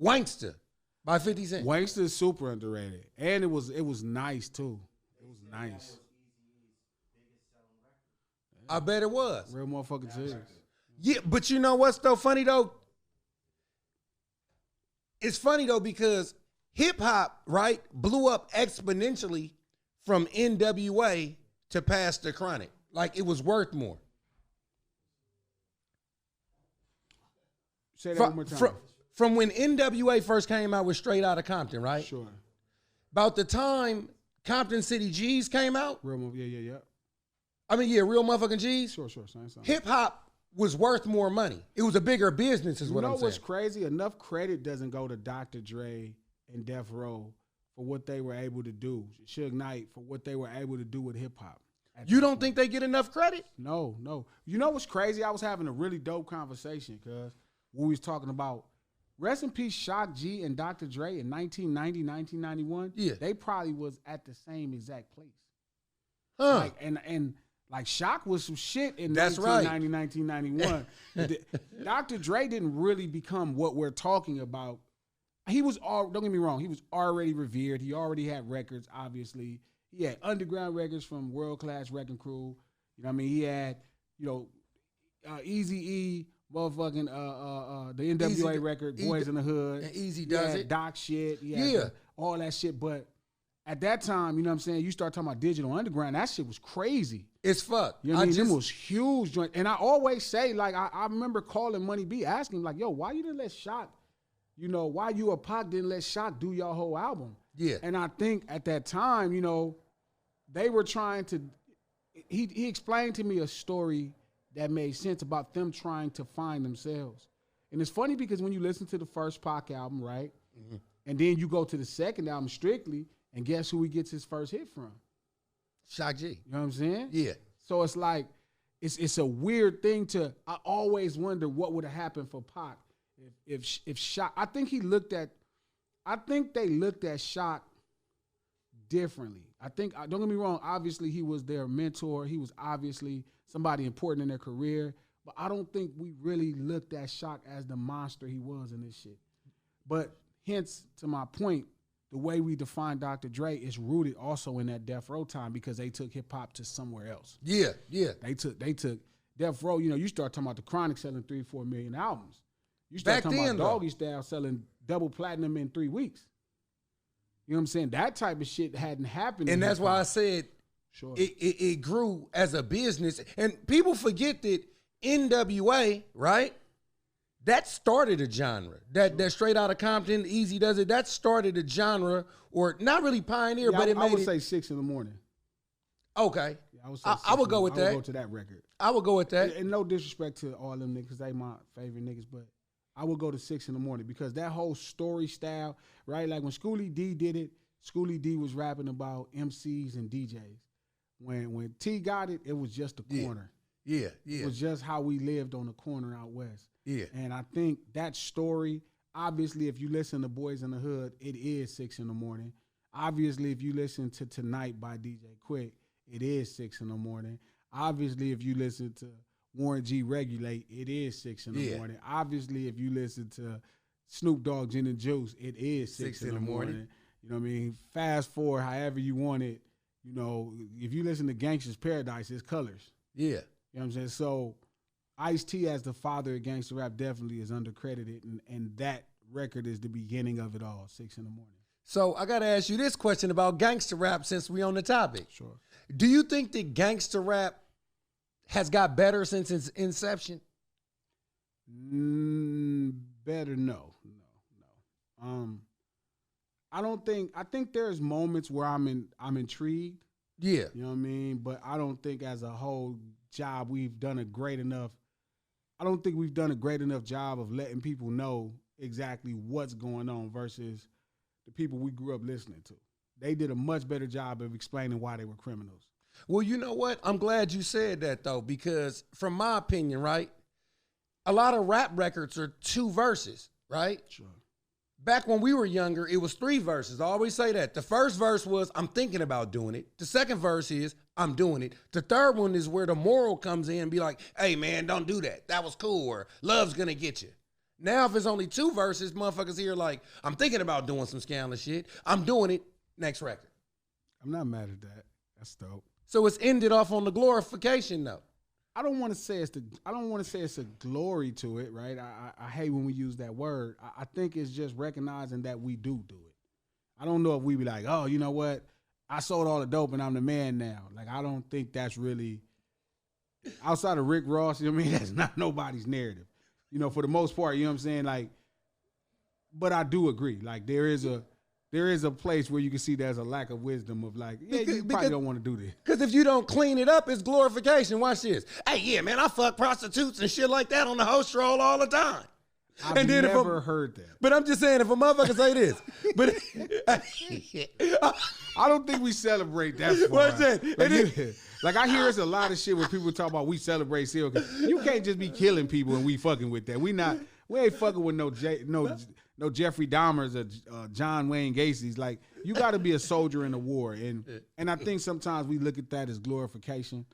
Wankster by 50 Cent. Wankster is super underrated, and it was nice too. It was nice. I bet it was. Real Motherfucking G's. Yeah, but you know what's so funny though? It's funny though because hip hop, right, blew up exponentially from NWA to past the Chronic. Like it was worth more. Say that one more time. from when NWA first came out with Straight Outta Compton, right? Sure. About the time Compton City G's came out. Real movie, yeah. I mean, yeah, Real Motherfucking G's. Sure. Same. Hip hop was worth more money. It was a bigger business, is what I'm saying. You know what's crazy? Enough credit doesn't go to Dr. Dre and Death Row for what they were able to do. Suge Knight for what they were able to do with hip hop. You don't think they get enough credit? No. You know what's crazy? I was having a really dope conversation because we was talking about rest in peace Shock G and Dr. Dre in 1990, 1991. Yeah. They probably was at the same exact place. Huh. Like, and like Shock was some shit in That's 1990, 1991. Dr. Dre didn't really become what we're talking about. He was don't get me wrong, he was already revered. He already had records, obviously. He had underground records from World Class Wrecking Crew. You know what I mean? He had, Eazy-E, motherfucking the NWA record, Boys in the Hood. And Easy does it. Doc shit. Yeah. All that shit. But at that time, you know what I'm saying? You start talking about Digital Underground, that shit was crazy. It's fucked. You know what I mean? Them was huge joint. And I always say, like, I remember calling Money B, asking him, like, yo, why you didn't let Shock, why you or Pac didn't let Shock do your whole album? Yeah. And I think at that time, they were trying to, he explained to me a story that made sense about them trying to find themselves. And it's funny because when you listen to the first Pac album, right? Mm-hmm. And then you go to the second album, Strictly, and guess who he gets his first hit from? Shock G. You know what I'm saying? Yeah. So it's like, it's a weird thing I always wonder what would have happened for Pac if Shock, I think they looked at Shock differently. I think, don't get me wrong, obviously he was their mentor. He was obviously somebody important in their career. But I don't think we really looked at Shock as the monster he was in this shit. But hence, to my point, the way we define Dr. Dre is rooted also in that Death Row time because they took hip-hop to somewhere else. Yeah. They took Death Row, you start talking about the Chronic selling 3-4 million albums. You start talking about Doggy Style selling double platinum in 3 weeks. You know what I'm saying? That type of shit hadn't happened. And that's why I said it grew as a business. And people forget that NWA, right? That started a genre. That Straight Outta Compton, Easy Does It, that started a genre, or not really pioneer, but it made I would say 6 in the morning. Okay. Yeah, I would go with that. I would go to that record. I would go with that. And no disrespect to all them niggas, they my favorite niggas, but I would go to 6 in the morning because that whole story style, right? Like when Schoolie D did it, Schoolie D was rapping about MCs and DJs. When T got it, it was just a corner. Yeah. It was just how we lived on the corner out west. Yeah. And I think that story, obviously, if you listen to Boys in the Hood, it is 6 in the morning. Obviously, if you listen to Tonight by DJ Quick, it is 6 in the morning. Obviously, if you listen to Warren G Regulate, it is 6 in the morning. Obviously, if you listen to Snoop Dogg Gin and Juice, it is 6 in the morning. You know what I mean? Fast forward however you want it. If you listen to Gangster's Paradise, it's Colors. Yeah. You know what I'm saying? So Ice-T as the father of gangster rap definitely is undercredited, and that record is the beginning of it all, 6 in the morning. So I got to ask you this question about gangster rap since we on the topic. Sure. Do you think that gangster rap has got better since its inception? Better, no. I think there's moments where I'm intrigued. Yeah. You know what I mean? But I don't think as a whole job we've done a great enough job of letting people know exactly what's going on versus the people we grew up listening to. They did a much better job of explaining why they were criminals. Well, you know what? I'm glad you said that, though, because from my opinion, right, a lot of rap records are 2 verses, right? Sure. Back when we were younger, it was 3 verses. I always say that. The first verse was, I'm thinking about doing it. The second verse is, I'm doing it. The third one is where the moral comes in and be like, hey, man, don't do that. That was cool, or love's going to get you. Now, if it's only 2 verses, motherfuckers here like, I'm thinking about doing some scandalous shit. I'm doing it. Next record. I'm not mad at that. That's dope. So it's ended off on the glorification note. I don't want to say it's a glory to it, right? I hate when we use that word. I think it's just recognizing that we do it. I don't know if we be like, oh, you know what? I sold all the dope and I'm the man now. Like, I don't think that's really, outside of Rick Ross, you know what I mean? That's not nobody's narrative. For the most part, you know what I'm saying? Like, But I do agree. Like there is a place where you can see there's a lack of wisdom of like, yeah, you probably don't want to do this. Because if you don't clean it up, it's glorification. Watch this. Hey, yeah, man, I fuck prostitutes and shit like that on the host roll all the time. I've never heard that. But I'm just saying, if a motherfucker say this, but I don't think we celebrate that far. Like I hear it's a lot of shit where people talk about we celebrate serial killers. You can't just be killing people and we fucking with that. We ain't fucking with no Jeffrey Dahmers or John Wayne Gacy's. Like you got to be a soldier in the war, and I think sometimes we look at that as glorification.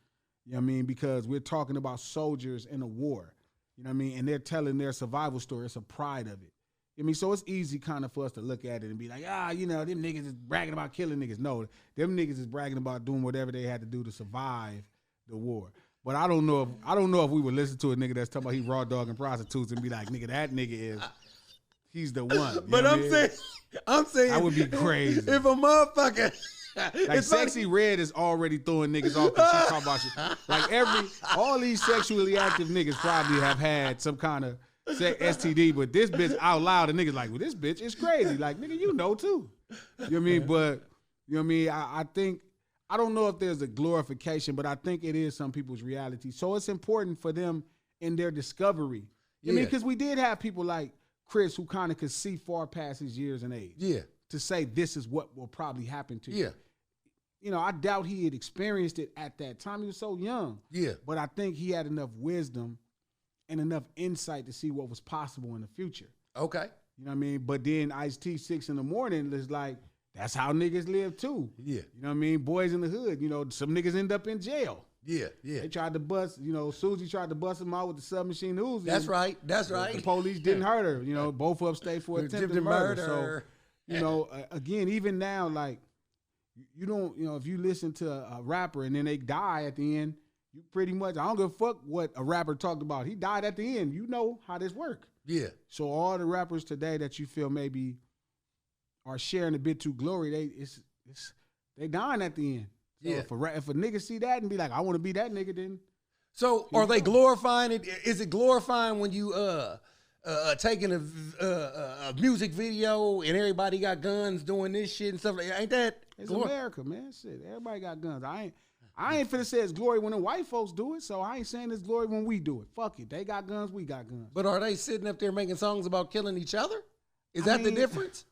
You know what I mean? Because we're talking about soldiers in a war. You know what I mean? And they're telling their survival story. It's a pride of it. I mean, so it's easy kind of for us to look at it and be like, you know, them niggas is bragging about killing niggas. No, them niggas is bragging about doing whatever they had to do to survive the war. But I don't know if we would listen to a nigga that's talking about he raw dogging prostitutes and be like, nigga, that nigga he's the one. But I'm saying that would be crazy. If a motherfucker like Sexy Red is already throwing niggas off because she talking about shit. Like all these sexually active niggas probably have had some kind of STD, but this bitch out loud, and niggas like, well, this bitch is crazy. Like, nigga, you know too. You know what I mean? But, you know what I mean? I think, I don't know if there's a glorification, but I think it is some people's reality. So it's important for them in their discovery. You know what I mean? Because we did have people like Chris who kind of could see far past his years and age. Yeah. To say this is what will probably happen to you. Yeah. You know, I doubt he had experienced it at that time. He was so young. Yeah. But I think he had enough wisdom and enough insight to see what was possible in the future. Okay. You know what I mean? But then Ice-T 6 in the morning is like, that's how niggas live too. Yeah. You know what I mean? Boys in the hood, you know, some niggas end up in jail. Yeah, yeah. They tried to bust, you know, Susie tried to bust him out with the submachine Uzi. That's right. That's right. The police didn't hurt her. You know, both of them stayed for attempted murder. So, you know, again, even now, like, you don't, you know, if you listen to a rapper and then they die at the end, you pretty much, I don't give a fuck what a rapper talked about. He died at the end. You know how this works. Yeah. So all the rappers today that you feel maybe are sharing a bit too glory, they dying at the end. So yeah. If a nigga see that and be like, I want to be that nigga, then. So are they glorifying it? Is it glorifying when you taking a music video and everybody got guns doing this shit and stuff like that? Ain't that? It's America, man. Shit, everybody got guns. I ain't finna say it's glory when the white folks do it, so I ain't saying it's glory when we do it. Fuck it. They got guns, we got guns. But are they sitting up there making songs about killing each other? Is that the difference?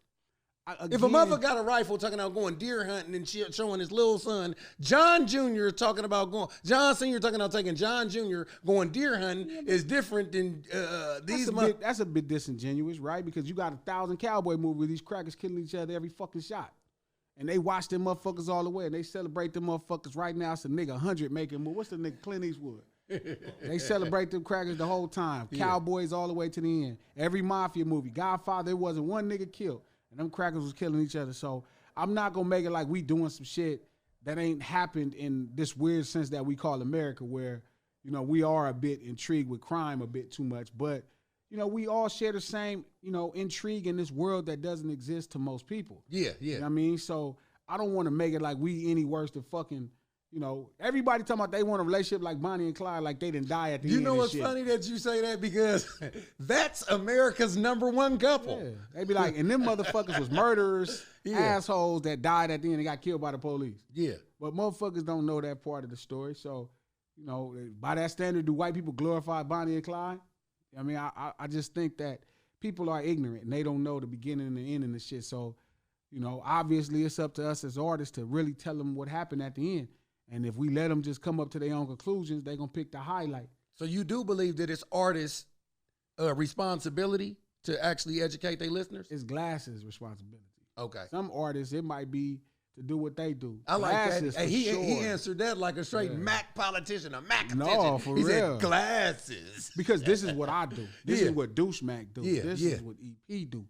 Again, if a mother got a rifle talking about going deer hunting and showing his little son, John Jr. talking about going, John Sr. talking about taking John Jr. going deer hunting is different than these. That's a bit disingenuous, right? Because you got 1,000 cowboy movies where these crackers killing each other every fucking shot. And they watch them motherfuckers all the way, and they celebrate them motherfuckers right now. It's a nigga 100 making move. What's the nigga Clint Eastwood? They celebrate them crackers the whole time. Yeah. Cowboys all the way to the end. Every mafia movie, Godfather, there wasn't one nigga killed, and them crackers was killing each other. So I'm not gonna make it like we doing some shit that ain't happened in this weird sense that we call America, where, you know, we are a bit intrigued with crime a bit too much, but, you know, we all share the same, you know, intrigue in this world that doesn't exist to most people. Yeah, yeah. You know what I mean? So I don't want to make it like we any worse than fucking, you know, everybody talking about they want a relationship like Bonnie and Clyde, like they didn't die at the end. You know what's funny that you say that, because that's America's #1 couple. Yeah. They be like, and them motherfuckers was murderers, assholes that died at the end and got killed by the police. Yeah. But motherfuckers don't know that part of the story. So, you know, by that standard, do white people glorify Bonnie and Clyde? I mean, I just think that people are ignorant and they don't know the beginning and the end of the shit. So, you know, obviously it's up to us as artists to really tell them what happened at the end. And if we let them just come up to their own conclusions, they're going to pick the highlight. So you do believe that it's artists' responsibility to actually educate their listeners? It's Glass's responsibility. Okay. Some artists, it might be to do what they do. I like Glasses, that. He sure. answered that like a straight Mac politician, a Mac No, for he real. Said glasses. Because this is what I do. This is what Douche Mac do. This is what EP do.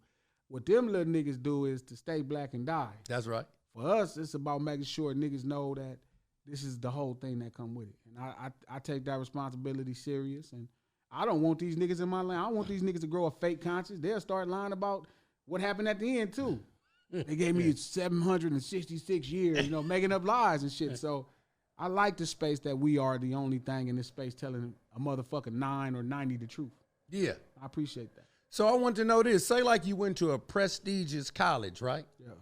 What them little niggas do is to stay black and die. That's right. For us, it's about making sure niggas know that this is the whole thing that come with it. And I take that responsibility serious. And I don't want these niggas in my lane. I don't want these niggas to grow a fake conscience. They'll start lying about what happened at the end, too. They gave me 766 years, you know, making up lies and shit. So I like the space that we are the only thing in this space telling a motherfucker 9 or 90 the truth. Yeah. I appreciate that. So I want to know this. Say like you went to a prestigious college, right? Yeah.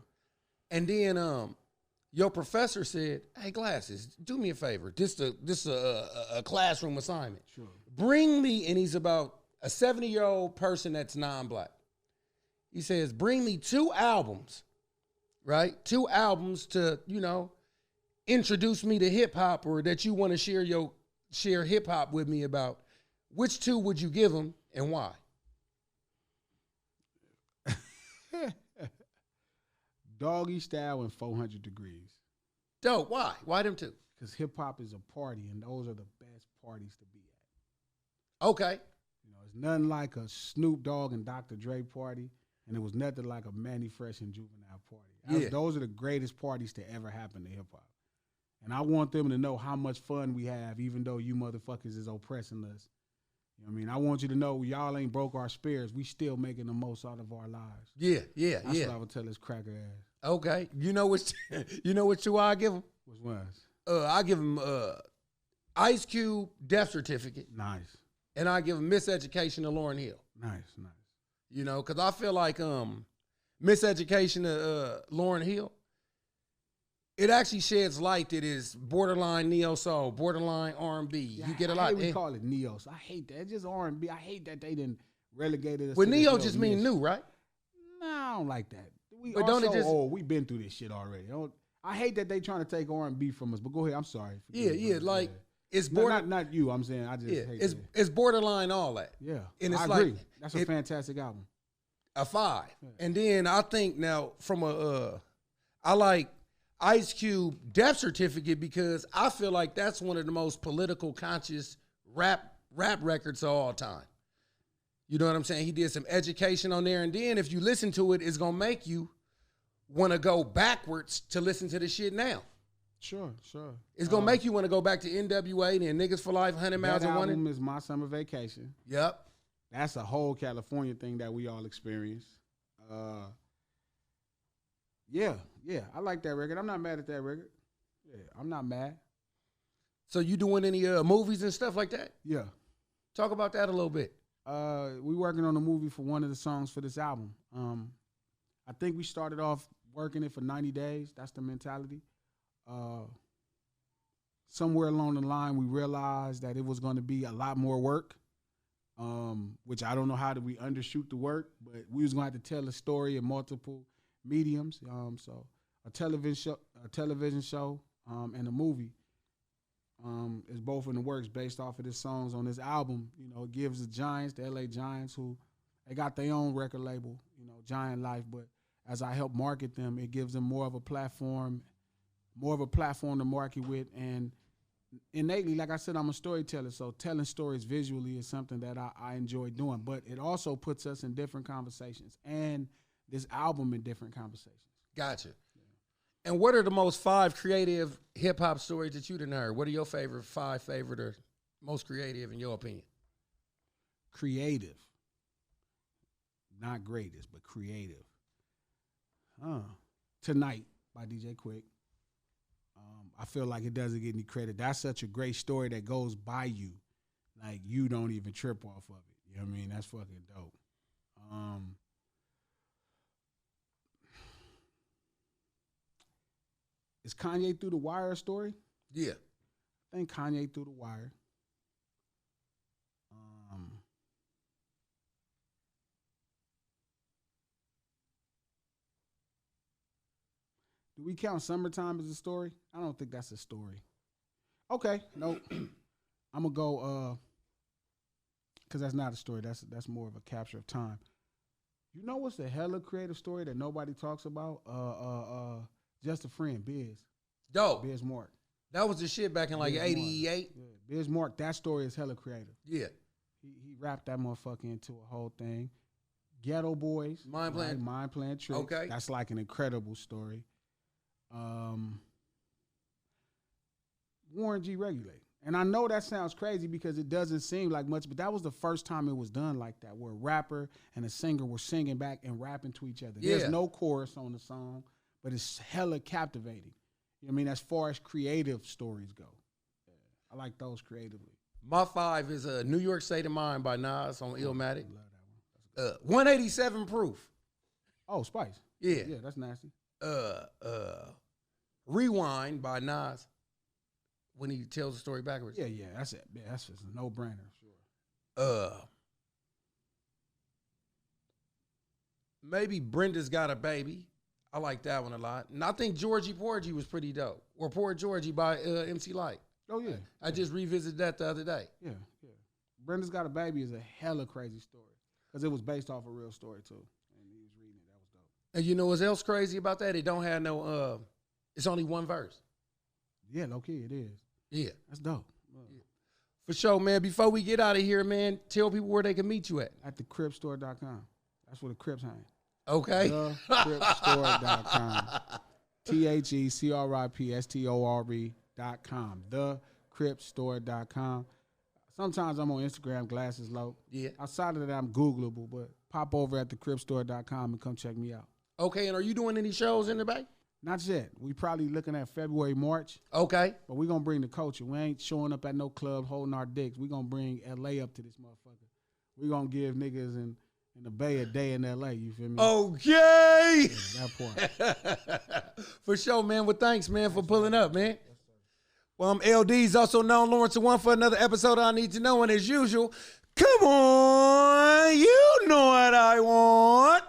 And then your professor said, "Hey, Glasses, do me a favor. This a classroom assignment. Sure. Bring me," and he's about a 70-year-old person that's non-black. He says, "Bring me 2 albums, right? 2 albums to, introduce me to hip hop, or that you want to share hip hop with me about. Which 2 would you give him and why?" Doggy Style and 400 Degrees. Dope. Why? Why them 2? Because hip hop is a party, and those are the best parties to be at. Okay. It's nothing like a Snoop Dogg and Dr. Dre party, and it was nothing like a Manny Fresh and Juvenile party. Those are the greatest parties to ever happen to hip hop. And I want them to know how much fun we have, even though you motherfuckers is oppressing us. You know what I mean? I want you to know y'all ain't broke our spirits. We still making the most out of our lives. Yeah. That's what I would tell this cracker ass. Okay. You know which 2 I give him? Which ones? I give him Ice Cube death certificate. Nice. And I give him Miseducation to Lauryn Hill. Nice. Because I feel like Miseducation to Lauryn Hill, it actually sheds light that is borderline neo soul, borderline R&B. Yeah, you get a I lot. hate we call it neo. So I hate that. It's just R&B. I hate that they didn't relegated us. But to neo this just little mean niche. new, right? Nah, I don't like that. But don't it just? Oh, we've been through this shit already. I hate that they trying to take R&B from us. But go ahead. I'm sorry. It's not you. I'm saying I just hate it. It's borderline all that. Yeah, and it's I agree. That's a fantastic album. A 5. Yeah. And then I think now from I like Ice Cube death certificate because I feel like that's one of the most political conscious rap records of all time. You know what I'm saying? He did some education on there, and then if you listen to it, it's gonna make you want to go backwards to listen to the shit now. Sure. It's gonna make you want to go back to NWA, then Niggas for Life, 100 Miles and One. That album is My Summer Vacation. Yep. That's a whole California thing that we all experience. Yeah, I like that record. I'm not mad at that record. Yeah, I'm not mad. So you doing any movies and stuff like that? Yeah. Talk about that a little bit. We working on a movie for one of the songs for this album. I think we started off working it for 90 days. That's the mentality. Somewhere along the line, we realized that it was going to be a lot more work, which I don't know how did we undershoot the work, but we was going to have to tell a story in multiple mediums. So a television show, and a movie is both in the works based off of the songs on this album. It gives the Giants, the LA Giants, who they got their own record label, Giant Life, but as I help market them, it gives them more of a platform to market with. And innately, like I said, I'm a storyteller, so telling stories visually is something that I enjoy doing. But it also puts us in different conversations, and this album in different conversations. Gotcha. Yeah. And what are the most 5 creative hip-hop stories that you done heard? What are your 5 favorite or most creative in your opinion? Creative. Not greatest, but creative. Tonight by DJ Quick. I feel like it doesn't get any credit. That's such a great story that goes by you. Like, you don't even trip off of it. You know what I mean? That's fucking dope. Is Kanye Through the Wire a story? Yeah. I think Kanye Through the Wire. Do we count Summertime as a story? I don't think that's a story. Okay, nope. I'm gonna go because that's not a story. That's more of a capture of time. You know what's a hella creative story that nobody talks about? Just a Friend, Biz. Dope. Biz Mark. That was the shit back in like '88. Yeah, Biz Mark. That story is hella creative. Yeah. He wrapped that motherfucker into a whole thing. Ghetto Boys. Mind Playing Tricks. Okay. That's like an incredible story. Warren G. Regulate. And I know that sounds crazy because it doesn't seem like much, but that was the first time it was done like that, where a rapper and a singer were singing back and rapping to each other. Yeah. There's no chorus on the song, but it's hella captivating. You know what I mean? As far as creative stories go. Yeah. I like those creatively. My 5 is New York State of Mind by Nas on Illmatic. 187 proof. Oh, Spice. Yeah. Yeah, that's nasty. Rewind by Nas when he tells the story backwards. Yeah, that's it. Yeah, that's just a no-brainer. Sure. Maybe Brenda's Got a Baby. I like that one a lot. And I think Georgie Porgy was pretty dope. Or Poor Georgie by MC Lyte. Oh, yeah. I just revisited that the other day. Yeah. Brenda's Got a Baby is a hella crazy story. Because it was based off a real story, too. And he was reading it. That was dope. And you know what's else crazy about that? It don't have no, it's only one verse. Yeah, low-key, it is. Yeah. That's dope. Yeah. For sure, man. Before we get out of here, man, tell people where they can meet you at. At thecripstore.com. That's where the Crips hang. Okay. Thecripstore.com. TheCripstore.com. Thecripstore.com. Sometimes I'm on Instagram, glasses low. Yeah. Outside of that, I'm Googleable, but pop over at thecripstore.com and come check me out. Okay, and are you doing any shows in the Bay? Not yet. We probably looking at February, March. Okay. But we're going to bring the culture. We ain't showing up at no club holding our dicks. We're going to bring L.A. up to this motherfucker. We're going to give niggas in the Bay a day in L.A., you feel me? Okay. Yeah, that part. For sure, man. Well, thanks, man, for pulling up, man. Well, I'm LD's also known Lawrence One for another episode of I Need to Know. And as usual, come on, you know what I want.